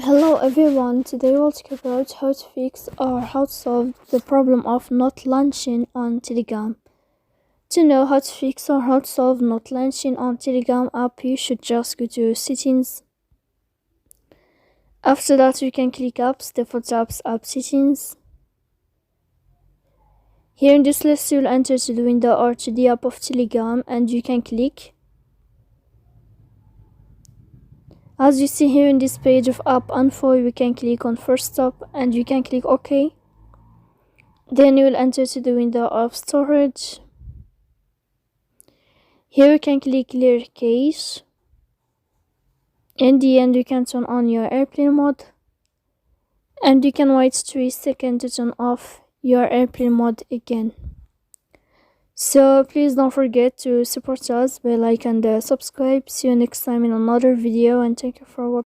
Hello everyone, today we'll talk about how to fix or how to solve the problem of not launching on Telegram. To know how to fix or how to solve not launching on Telegram app, you should just go to settings. After that, you can click apps, default apps, app settings. Here in this list, you'll enter to the window or to the app of Telegram and you can click. As you see here in this page of app info, you can click on first stop and you can click OK. Then you will enter to the window of storage. Here you can click clear cache. In the end, you can turn on your airplane mode. And you can wait 3 seconds to turn off your airplane mode again. So please don't forget to support us by like and subscribe. See you next time in another video and thank you for watching.